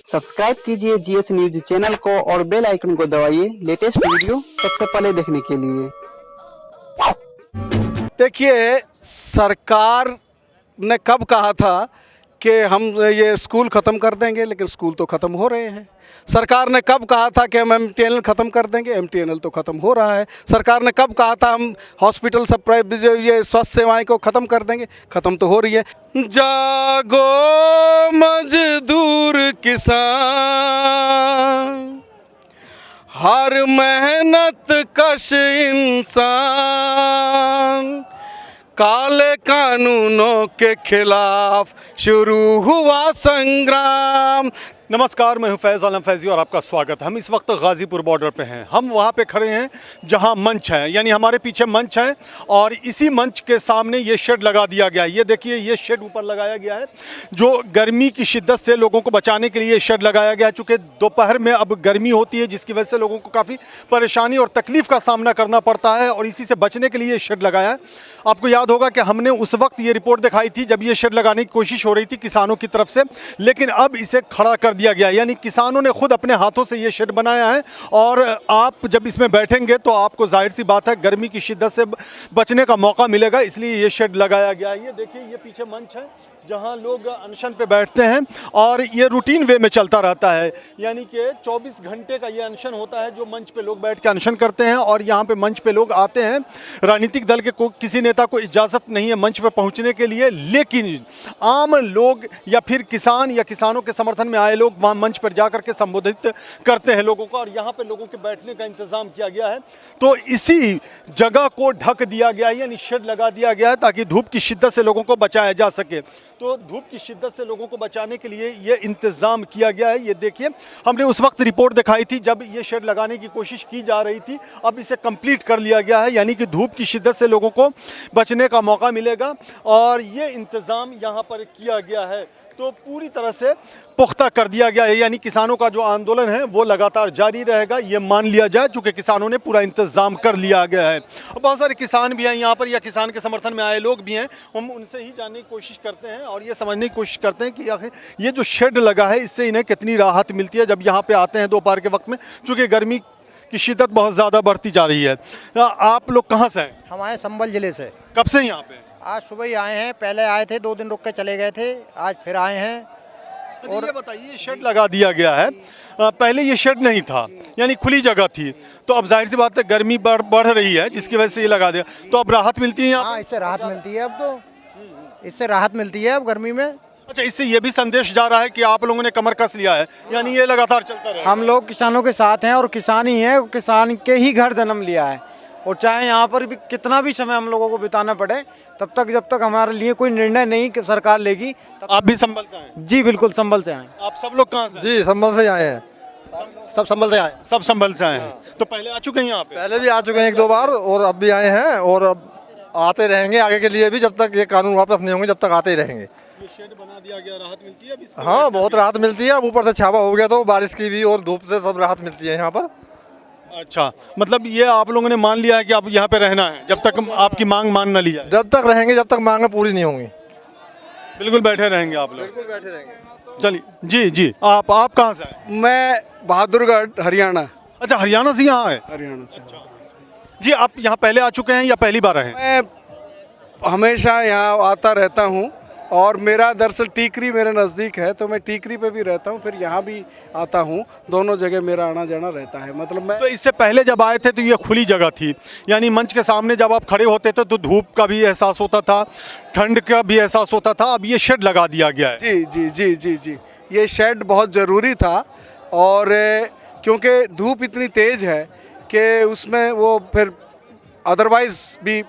Subscribe कीजिए GS news channel को और बेल आइकन को दबाइए लेटेस्ट वीडियो सबसे पहले देखने के लिए। देखिए, सरकार ने कब कहा था कि हम ये स्कूल ख़त्म कर देंगे, लेकिन स्कूल तो ख़त्म हो रहे हैं। सरकार ने कब कहा था कि हम एमटीएनएल ख़त्म कर देंगे, एमटीएनएल तो ख़त्म हो रहा है। सरकार ने कब कहा था हम हॉस्पिटल सब ये स्वास्थ्य सेवाएं को ख़त्म कर देंगे, ख़त्म तो हो रही है। जागो मजदूर किसान, हर मेहनत कश इंसान, काले कानूनों के खिलाफ शुरू हुआ संग्राम। नमस्कार, मैं हूं फैज़ आलम फैज़ी और आपका स्वागत। हम इस वक्त गाज़ीपुर बॉर्डर पे हैं। हम वहाँ पे खड़े हैं जहाँ मंच है, यानी हमारे पीछे मंच है और इसी मंच के सामने ये शेड लगा दिया गया है। ये देखिए, ये शेड ऊपर लगाया गया है जो गर्मी की शिद्दत से लोगों को बचाने के लिए ये शेड लगाया गया है। चूँकि दोपहर में अब गर्मी होती है, जिसकी वजह से लोगों को काफ़ी परेशानी और तकलीफ़ का सामना करना पड़ता है और इसी से बचने के लिए ये शेड लगाया है। आपको याद होगा कि हमने उस वक्त ये रिपोर्ट दिखाई थी जब ये शेड लगाने की कोशिश हो रही थी किसानों की तरफ से, लेकिन अब इसे खड़ा कर दिया गया, यानी किसानों ने खुद अपने हाथों से ये शेड बनाया है। और आप जब इसमें बैठेंगे तो आपको जाहिर सी बात है गर्मी की शिद्दत से बचने का मौका मिलेगा, इसलिए ये शेड लगाया गया है। ये देखिए, ये पीछे मंच है जहां लोग अनशन पे बैठते हैं और ये रूटीन वे में चलता रहता है, यानी कि 24 घंटे का ये अनशन होता है जो मंच पे लोग बैठ के अनशन करते हैं। और यहाँ पे मंच पे लोग आते हैं, राजनीतिक दल के किसी नेता को इजाज़त नहीं है मंच पे पहुँचने के लिए, लेकिन आम लोग या फिर किसान या किसानों के समर्थन में आए लोग वहाँ मंच पर जा करके संबोधित करते हैं लोगों को, और यहाँ पर लोगों के बैठने का इंतज़ाम किया गया है। तो इसी जगह को ढक दिया गया है, यानी शेड लगा दिया गया है ताकि धूप की शिद्दत से लोगों को बचाया जा सके। तो धूप की शिद्दत से लोगों को बचाने के लिए ये इंतज़ाम किया गया है। ये देखिए, हमने उस वक्त रिपोर्ट दिखाई थी जब ये शेड लगाने की कोशिश की जा रही थी, अब इसे कंप्लीट कर लिया गया है, यानी कि धूप की शिद्दत से लोगों को बचने का मौका मिलेगा और ये इंतज़ाम यहाँ पर किया गया है। तो पूरी तरह से पुख्ता कर दिया गया है, यानी किसानों का जो आंदोलन है वो लगातार जारी रहेगा, ये मान लिया जाए, चूँकि किसानों ने पूरा इंतज़ाम कर लिया गया है। और बहुत सारे किसान भी हैं यहाँ पर, या किसान के समर्थन में आए लोग भी हैं, हम उनसे ही जानने की कोशिश करते हैं और ये समझने की कोशिश करते हैं कि आखिर ये जो शेड लगा है इससे इन्हें कितनी राहत मिलती है जब यहाँ पर आते हैं दोपहर के वक्त में, चूँकि गर्मी की शिद्दत बहुत ज़्यादा बढ़ती जा रही है। आप लोग कहाँ से हैं? हम आए संभल ज़िले से। कब से यहाँ पे? आज सुबह ही आए हैं, पहले आए थे 2 दिन रुक के चले गए थे, आज फिर आए हैं। और ये बताइए, शेड लगा दिया गया है, पहले ये शेड नहीं था, यानी खुली जगह थी, तो अब जाहिर सी बात है गर्मी बढ़ रही है जिसकी वजह से ये लगा दिया, तो अब राहत मिलती है यहाँ? हाँ, इससे राहत मिलती है, अब तो इससे राहत मिलती है अब गर्मी में। अच्छा, इससे ये भी संदेश जा रहा है कि आप लोगों ने कमर कस लिया है, यानी ये लगातार चलता रहे। हम लोग किसानों के साथ हैं और किसान ही हैं, किसान के ही घर जन्म लिया है, और चाहे यहाँ पर भी कितना भी समय हम लोगों को बिताना पड़े, तब तक जब तक हमारे लिए कोई निर्णय नहीं कि सरकार लेगी। आप भी संभल से आए? जी बिल्कुल, संभल से आए। आप सब लोग कहाँ से? जी संभल से आए हैं, सब संभल से आए। सब संभल से आए हैं। तो पहले आ चुके हैं यहाँ पे? पहले भी आ चुके हैं 1-2 बार और अब भी आए हैं और अब आते रहेंगे आगे के लिए भी, जब तक ये कानून वापस नहीं होंगे जब तक आते ही रहेंगे। ये शेड बना दिया गया, राहत मिलती है अब इसमें? हाँ, बहुत राहत मिलती है। अब ऊपर से छावा हो गया तो बारिश की भी और धूप से सब राहत मिलती है यहाँ पर। अच्छा, मतलब ये आप लोगों ने मान लिया है कि आप यहाँ पे रहना है जब तक आपकी मांग मान न ली जाए? जब तक रहेंगे, जब तक मांगें पूरी नहीं होंगी। बिल्कुल बैठे रहेंगे आप लोग? बिल्कुल बैठे रहेंगे। चलिए, जी जी, आप कहाँ से आए? मैं बहादुरगढ़, हरियाणा। अच्छा, हरियाणा से यहाँ आए? हरियाणा से। जी, आप यहाँ पहले आ चुके हैं या पहली बार आए हैं? मैं हमेशा यहाँ आता रहता हूँ और मेरा दरअसल टीकरी मेरे नज़दीक है, तो मैं टीकरी पे भी रहता हूँ, फिर यहाँ भी आता हूँ, दोनों जगह मेरा आना जाना रहता है। मतलब मैं तो इससे पहले जब आए थे तो ये खुली जगह थी, यानी मंच के सामने जब आप खड़े होते थे तो धूप का भी एहसास होता था, ठंड का भी एहसास होता था, अब ये शेड लगा दिया गया है। जी जी जी जी जी, ये शेड बहुत ज़रूरी था, और क्योंकि धूप इतनी तेज़ है कि उसमें वो फिर अदरवाइज़ भी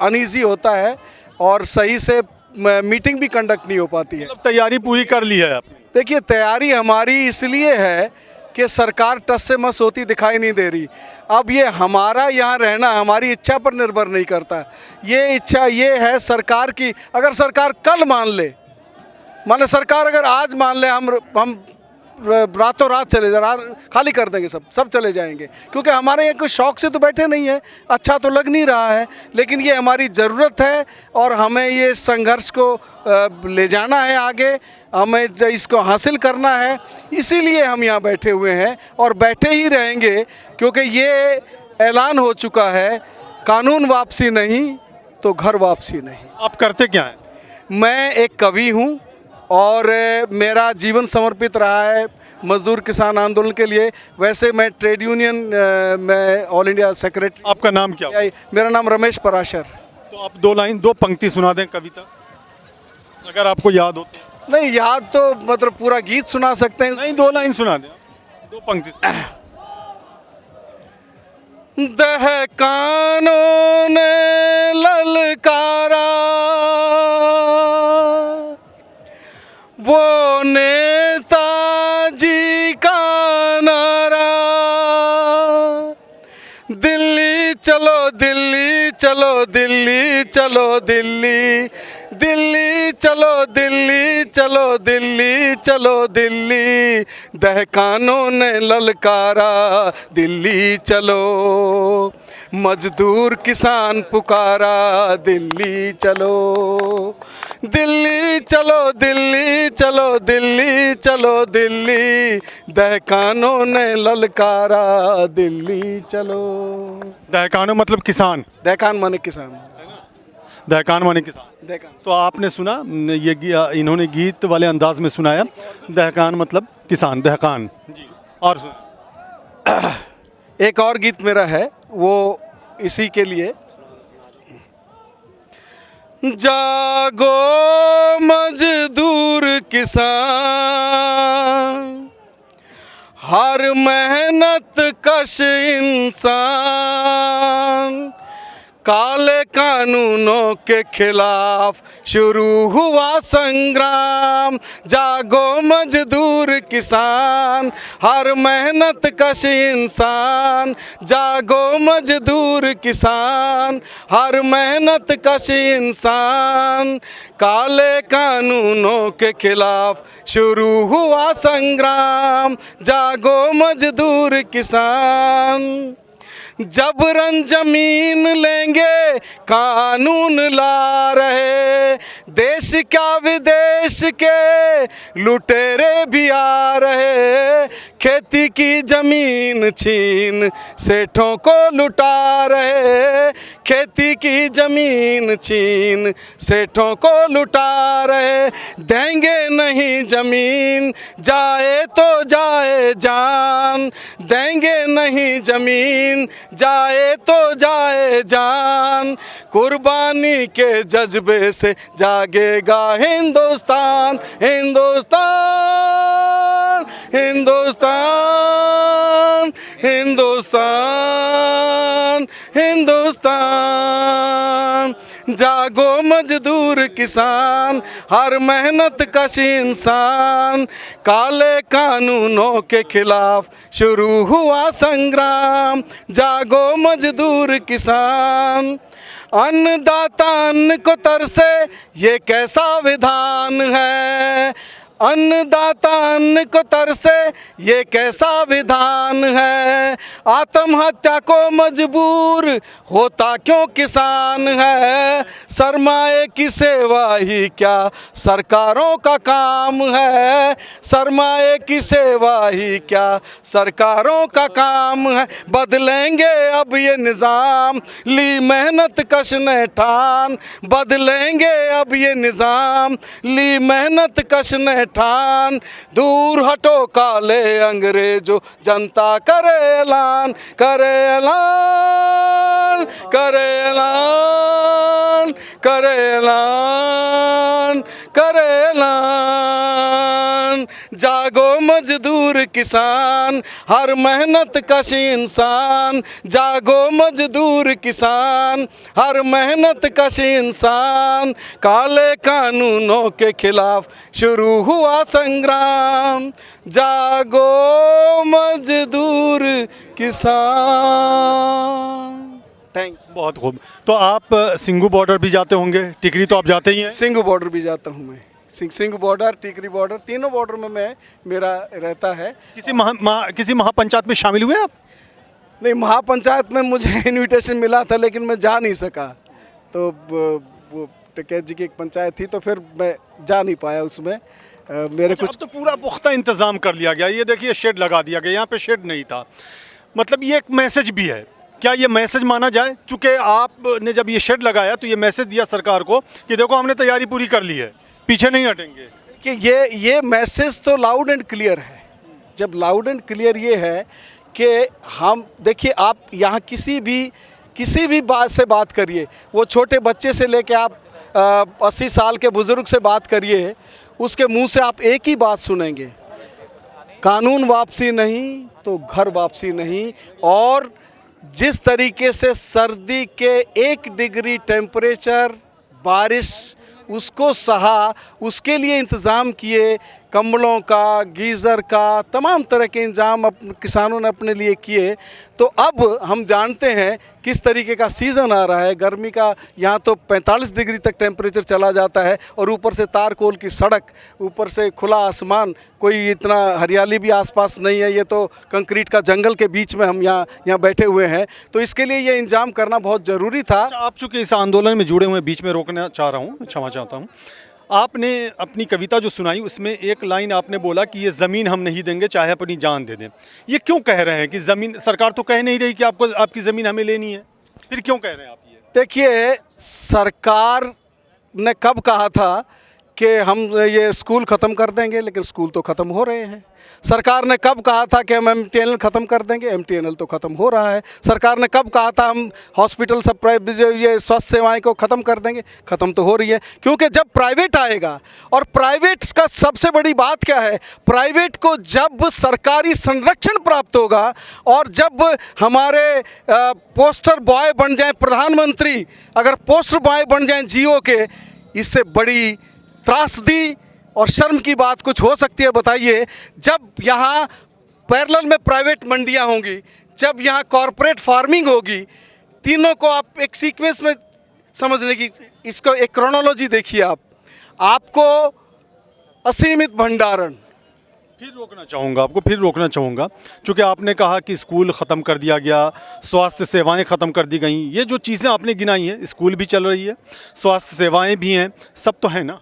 अनईज़ी होता है और सही से मीटिंग भी कंडक्ट नहीं हो पाती है। मतलब तैयारी पूरी कर ली है आपने? देखिए, तैयारी हमारी इसलिए है कि सरकार टस से मस होती दिखाई नहीं दे रही। अब ये हमारा यहाँ रहना हमारी इच्छा पर निर्भर नहीं करता, ये इच्छा ये है सरकार की। अगर सरकार कल मान ले, माने सरकार अगर आज मान ले हम रातों रात चले खाली कर देंगे, सब चले जाएंगे, क्योंकि हमारे यहाँ कोई शौक से तो बैठे नहीं है, अच्छा तो लग नहीं रहा है, लेकिन ये हमारी ज़रूरत है और हमें ये संघर्ष को ले जाना है आगे, हमें इसको हासिल करना है, इसीलिए हम यहाँ बैठे हुए हैं और बैठे ही रहेंगे, क्योंकि ये ऐलान हो चुका है, कानून वापसी नहीं तो घर वापसी नहीं। आप करते क्या हैं? मैं एक कवि हूँ और मेरा जीवन समर्पित रहा है मजदूर किसान आंदोलन के लिए। वैसे मैं ट्रेड यूनियन में ऑल इंडिया सेक्रेटरी। आपका नाम क्या है? मेरा नाम रमेश पराशर। तो आप 2 लाइन 2 पंक्ति सुना दें कविता, अगर आपको याद हो तो। नहीं याद तो मतलब पूरा गीत सुना सकते हैं। नहीं, 2 लाइन सुना दें, 2 पंक्ति दहकानों ने ललकारा, वो नेताजी का नारा, दिल्ली चलो दिल्ली चलो दिल्ली चलो दिल्ली, दिल्ली चलो दिल्ली चलो दिल्ली चलो दिल्ली, दहकानों ने ललकारा दिल्ली चलो, मजदूर किसान पुकारा दिल्ली चलो, दिल्ली चलो दिल्ली चलो दिल्ली चलो दिल्ली, दहकानों ने ललकारा दिल्ली चलो। दहकानो मतलब किसान, दहकान माने किसान, दहकान माने किसान। दहकान। तो आपने सुना, ये इन्होंने गीत वाले अंदाज में सुनाया, दहकान मतलब किसान, दहकान जी। और एक और गीत मेरा है वो इसी के लिए। जागो मजदूर किसान, हर मेहनत कश इंसान, काले कानूनों के खिलाफ शुरू हुआ संग्राम, जागो मजदूर किसान, हर मेहनत कश इंसान, जागो मजदूर किसान, हर मेहनत कश इंसान, काले कानूनों के खिलाफ शुरू हुआ संग्राम, जागो मजदूर किसान, जबरन जमीन लेंगे कानून ला रहे, देश क्या विदेश के लुटेरे भी आ रहे, खेती की जमीन छीन सेठों को लुटा रहे, खेती की जमीन छीन सेठों को लुटा रहे, देंगे नहीं जमीन जाए तो जाए जान, देंगे नहीं जमीन जाए तो जाए जान, कुर्बानी के जज्बे से जागेगा हिंदुस्तान, हिंदुस्तान हिंदुस्तान हिंदुस्तान हिंदुस्तान, जागो मजदूर किसान, हर मेहनत कश इंसान, काले कानूनों के खिलाफ शुरू हुआ संग्राम, जागो मजदूर किसान, अन्नदाता अन्न को तरसे ये कैसा विधान है, अन्नदाता अन्न को तरसे ये कैसा विधान है, आत्महत्या को मजबूर होता क्यों किसान है, सरमाए की सेवा ही क्या सरकारों का काम है, सरमाए की सेवा ही क्या सरकारों का काम है, बदलेंगे अब ये निज़ाम ली मेहनत कश ने ठान, बदलेंगे अब ये निज़ाम ली मेहनत कश ने ठान, दूर हटो काले अंग्रेजों जनता करे ऐलान, करे ऐलान, करे ऐलान, करे ऐलान, करे ऐलान, जागो मजदूर किसान, हर मेहनत कश इंसान, जागो मजदूर किसान, हर मेहनत कश इंसान, काले कानूनों के खिलाफ शुरू हुआ संग्राम, जागो मजदूर किसान। थैंक। बहुत खूब। तो आप सिंगू बॉर्डर भी जाते होंगे, टिकरी तो आप जाते ही हैं? सिंगू बॉर्डर भी जाता हूँ मैं, सिंह बॉर्डर, टिकरी बॉर्डर, तीनों बॉर्डर में मैं मेरा रहता है। किसी महापंचायत में शामिल हुए आप? नहीं, महापंचायत में मुझे इनविटेशन मिला था लेकिन मैं जा नहीं सका। तो वो टिकैत जी की एक पंचायत थी तो फिर मैं जा नहीं पाया उसमें। मेरे अच्छा, कुछ अब तो पूरा पुख्ता इंतजाम कर लिया गया। ये देखिए शेड लगा दिया गया, यहाँ पे शेड नहीं था। मतलब ये एक मैसेज भी है, क्या ये मैसेज माना जाए? क्योंकि आपने जब ये शेड लगाया तो ये मैसेज दिया सरकार को कि देखो हमने तैयारी पूरी कर ली है, पीछे नहीं हटेंगे। कि ये मैसेज तो लाउड एंड क्लियर है। जब लाउड एंड क्लियर ये है कि हम देखिए, आप यहाँ किसी भी बात से बात करिए, वो छोटे बच्चे से लेके आप 80 साल के बुज़ुर्ग से बात करिए, उसके मुंह से आप एक ही बात सुनेंगे, कानून वापसी नहीं तो घर वापसी नहीं। और जिस तरीके से सर्दी के 1 डिग्री टेम्परेचर, बारिश, उसको सहा, उसके लिए इंतज़ाम किए, कंबलों का, गीज़र का, तमाम तरह के इंतजाम किसानों ने अपने लिए किए। तो अब हम जानते हैं किस तरीके का सीज़न आ रहा है। गर्मी का यहाँ तो 45 डिग्री तक टेम्परेचर चला जाता है और ऊपर से तारकोल की सड़क, ऊपर से खुला आसमान, कोई इतना हरियाली भी आसपास नहीं है। ये तो कंक्रीट का जंगल के बीच में हम यहाँ बैठे हुए हैं। तो इसके लिए ये इंतजाम करना बहुत ज़रूरी था। अच्छा, आप चूँकि इस आंदोलन में जुड़े हुए हैं, बीच में रोकना चाह रहा हूँ, क्षमा चाहता हूँ। आपने अपनी कविता जो सुनाई उसमें एक लाइन आपने बोला कि ये ज़मीन हम नहीं देंगे चाहे अपनी जान दे दें। ये क्यों कह रहे हैं कि ज़मीन, सरकार तो कह नहीं रही कि आपको आपकी ज़मीन हमें लेनी है, फिर क्यों कह रहे हैं आप ये? देखिए, सरकार ने कब कहा था कि हम ये स्कूल ख़त्म कर देंगे, लेकिन स्कूल तो ख़त्म हो रहे हैं। सरकार ने कब कहा था कि हम MTNL ख़त्म कर देंगे, MTNL तो ख़त्म हो रहा है। सरकार ने कब कहा था हम हॉस्पिटल सब ये स्वास्थ्य सेवाएं को ख़त्म कर देंगे, ख़त्म तो हो रही है। क्योंकि जब प्राइवेट आएगा, और प्राइवेट का सबसे बड़ी बात क्या है, प्राइवेट को जब सरकारी संरक्षण प्राप्त होगा और जब हमारे पोस्टर बॉय बन जाए प्रधानमंत्री, अगर पोस्टर बॉय बन जाए जियो के, इससे बड़ी त्रासदी और शर्म की बात कुछ हो सकती है? बताइए। जब यहाँ पैरेलल में प्राइवेट मंडियाँ होंगी, जब यहाँ कॉरपोरेट फार्मिंग होगी, तीनों को आप एक सीक्वेंस में समझने की, इसको एक क्रोनोलॉजी देखिए आपको असीमित भंडारण। फिर रोकना चाहूँगा क्योंकि आपने कहा कि स्कूल ख़त्म कर दिया गया, स्वास्थ्य सेवाएं ख़त्म कर दी गई। ये जो चीज़ें आपने गिनाई हैं, स्कूल भी चल रही है, स्वास्थ्य सेवाएं भी हैं, सब तो है ना।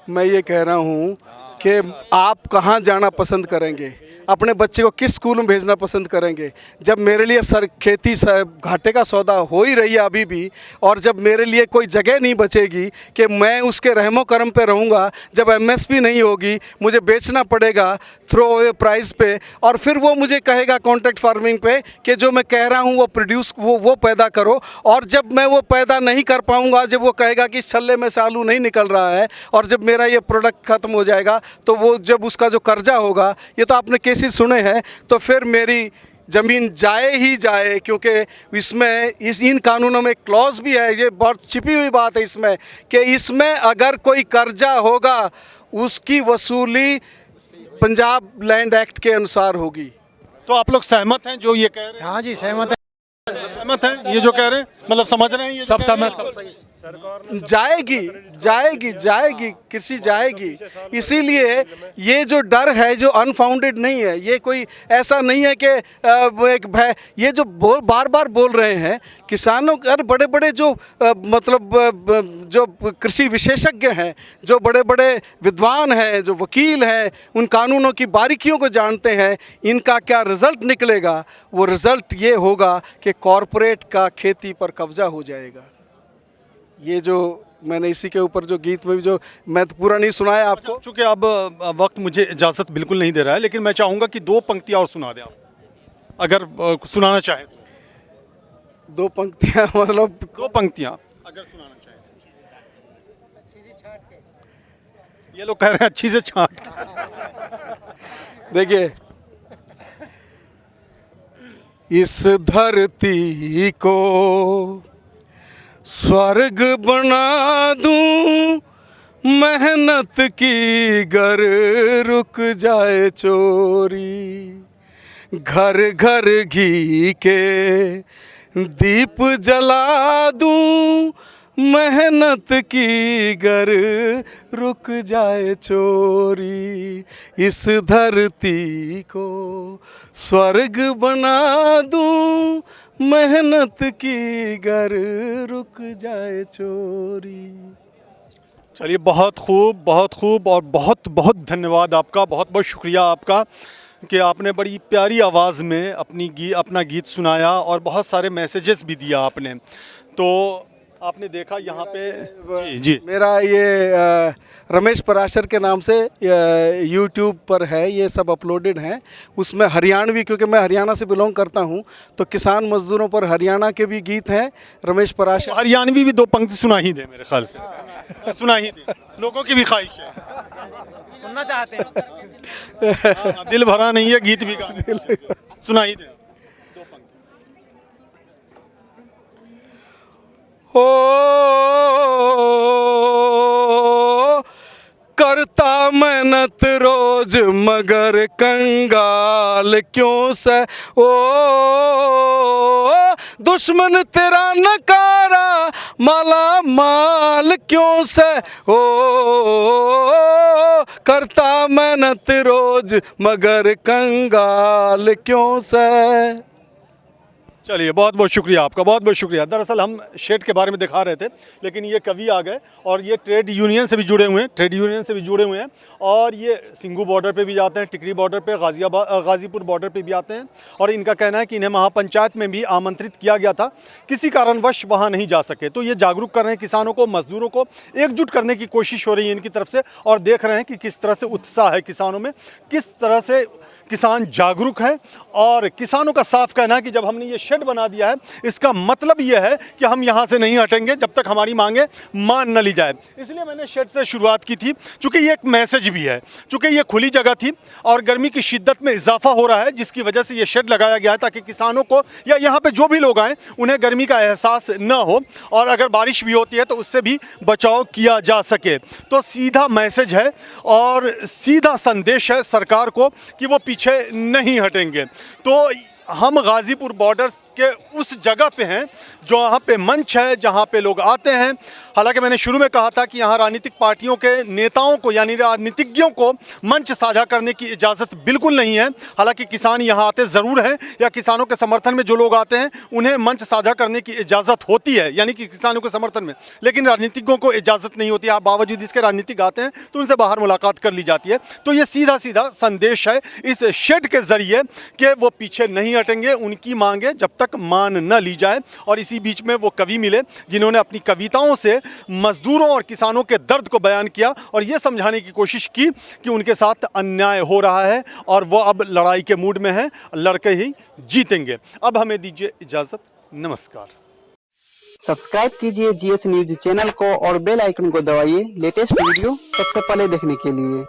मैं ये कह रहा हूँ कि आप कहाँ जाना पसंद करेंगे, अपने बच्चे को किस स्कूल में भेजना पसंद करेंगे? जब मेरे लिए खेती घाटे का सौदा हो ही रही है अभी भी, और जब मेरे लिए कोई जगह नहीं बचेगी कि मैं उसके रहमो करम पे रहूँगा, जब MSP नहीं होगी, मुझे बेचना पड़ेगा थ्रो अवे प्राइस पे, और फिर वो मुझे कहेगा कॉन्ट्रैक्ट फार्मिंग पे कि जो मैं कह रहा हूँ वो प्रोड्यूस वो पैदा करो, और जब मैं वो पैदा नहीं कर पाऊँगा, जब वो कहेगा कि इस छल्ले में से आलू नहीं निकल रहा है, और जब मेरा ये प्रोडक्ट ख़त्म हो जाएगा, तो वो जब उसका जो कर्जा होगा, ये तो आपने केसेस सुने हैं, तो फिर मेरी ज़मीन जाए ही जाए। क्योंकि इसमें इन कानूनों में क्लॉज भी है, ये बहुत छिपी हुई बात है इसमें, कि इसमें अगर कोई कर्जा होगा उसकी वसूली पंजाब लैंड एक्ट के अनुसार होगी। तो आप लोग सहमत हैं जो ये कह रहे हैं? हाँ जी, सहमत है। सहमत हैं ये जो कह रहे हैं, मतलब समझ रहे हैं ये सब सहमत। जाएगी कृषि जाएगी। इसीलिए ये जो डर है जो अनफाउंडेड नहीं है, ये कोई ऐसा नहीं है कि एक भय, ये जो बार बार बोल रहे हैं किसानों, और बड़े बड़े जो मतलब जो कृषि विशेषज्ञ हैं, जो बड़े बड़े विद्वान हैं, जो वकील हैं, उन कानूनों की बारीकियों को जानते हैं, इनका क्या रिज़ल्ट निकलेगा? वो रिज़ल्ट ये होगा कि कॉरपोरेट का खेती पर कब्जा हो जाएगा। ये जो मैंने इसी के ऊपर जो गीत में भी, जो मैं तो पूरा नहीं सुनाया आपको, चूँकि अब वक्त मुझे इजाज़त बिल्कुल नहीं दे रहा है, लेकिन मैं चाहूँगा कि 2 पंक्तियाँ और सुना दें आप, अगर सुनाना चाहें तो। 2 पंक्तियाँ मतलब 2 पंक्तियाँ अगर सुनाना चाहें तो। ये लोग कह रहे हैं अच्छी से छांट। देखिए, इस धरती को स्वर्ग बना दूं, मेहनत की गर रुक जाए चोरी, घर घर घी के दीप जला दूं, मेहनत की गर रुक जाए चोरी, इस धरती को स्वर्ग बना दूं, मेहनत की गर रुक जाए चोरी। चलिए, बहुत खूब और बहुत बहुत धन्यवाद आपका, बहुत बहुत शुक्रिया आपका कि आपने बड़ी प्यारी आवाज़ में अपना गीत सुनाया और बहुत सारे मैसेजेस भी दिया आपने। तो आपने देखा यहाँ पे जी मेरा ये रमेश पराशर के नाम से यूट्यूब पर है, ये सब अपलोडेड हैं। उसमें हरियाणवी, क्योंकि मैं हरियाणा से बिलोंग करता हूँ, तो किसान मजदूरों पर हरियाणा के भी गीत हैं। रमेश पराशर हरियाणवी भी 2 पंक्ति सुना ही दे मेरे ख्याल से, सुना ही दे, लोगों की भी ख्वाहिश है, सुनना चाहते हैं। हाँ, दिल भरा नहीं है गीत भी गाने, सुना ही दे। ओ करता मेहनत रोज मगर कंगाल क्यों से, ओ दुश्मन तेरा नकारा माला माल क्यों से, ओ करता मेहनत रोज मगर कंगाल क्यों से। चलिए, बहुत बहुत शुक्रिया आपका, बहुत बहुत शुक्रिया। दरअसल हम शेड के बारे में दिखा रहे थे, लेकिन ये कवि आ गए और ये ट्रेड यूनियन से भी जुड़े हुए हैं, और ये सिंगू बॉर्डर पे भी जाते हैं, टिकरी बॉर्डर पे, गाज़ीपुर बॉर्डर पे भी आते हैं। और इनका कहना है कि इन्हें महापंचायत में भी आमंत्रित किया गया था, किसी कारणवश वहाँ नहीं जा सके। तो ये जागरूक कर रहे हैं किसानों को, मजदूरों को एकजुट करने की कोशिश हो रही है इनकी तरफ से, और देख रहे हैं कि किस तरह से उत्साह है किसानों में, किस तरह से किसान जागरूक है। और किसानों का साफ कहना है कि जब हमने ये शेड बना दिया है, इसका मतलब ये है कि हम यहाँ से नहीं हटेंगे जब तक हमारी मांगे मान न ली जाए। इसलिए मैंने शेड से शुरुआत की थी, चूँकि ये एक मैसेज भी है, चूँकि ये खुली जगह थी और गर्मी की शिद्दत में इजाफा हो रहा है, जिसकी वजह से ये शेड लगाया गया है ताकि किसानों को या यहाँ पर जो भी लोग आएँ उन्हें गर्मी का एहसास न हो, और अगर बारिश भी होती है तो उससे भी बचाव किया जा सके। तो सीधा मैसेज है और सीधा संदेश है सरकार को कि वो पीछे नहीं हटेंगे। तो हम गाज़ीपुर बॉर्डर के उस जगह पे हैं जहाँ पे मंच है, जहाँ पे लोग आते हैं। हालांकि मैंने शुरू में कहा था कि यहाँ राजनीतिक पार्टियों के नेताओं को यानी राजनीतिज्ञों को मंच साझा करने की इजाज़त बिल्कुल नहीं है। हालांकि किसान यहाँ आते ज़रूर हैं, या किसानों के समर्थन में जो लोग आते हैं उन्हें मंच साझा करने की इजाज़त होती है, यानी कि किसानों के समर्थन में, लेकिन राजनीतिज्ञों को इजाज़त नहीं होती। आप बावजूद इसके राजनीतिक आते हैं तो उनसे बाहर मुलाकात कर ली जाती है। तो ये सीधा सीधा संदेश है इस शेड के ज़रिए कि वो पीछे नहीं हटेंगे, उनकी मांगे जब तक मान न ली जाए। और इसी बीच में वो कवि मिले जिन्होंने अपनी कविताओं से मजदूरों और किसानों के दर्द को बयान किया और ये समझाने की कोशिश की कि उनके साथ अन्याय हो रहा है और वो अब लड़ाई के मूड में हैं, लड़के ही जीतेंगे। अब हमें दीजिए इजाज़त, नमस्कार। सब्सक्राइब कीजिए जीएस न्यूज चैनल को और बेल आइकन को दबाइए लेटेस्ट वीडियो सबसे पहले देखने के लिए।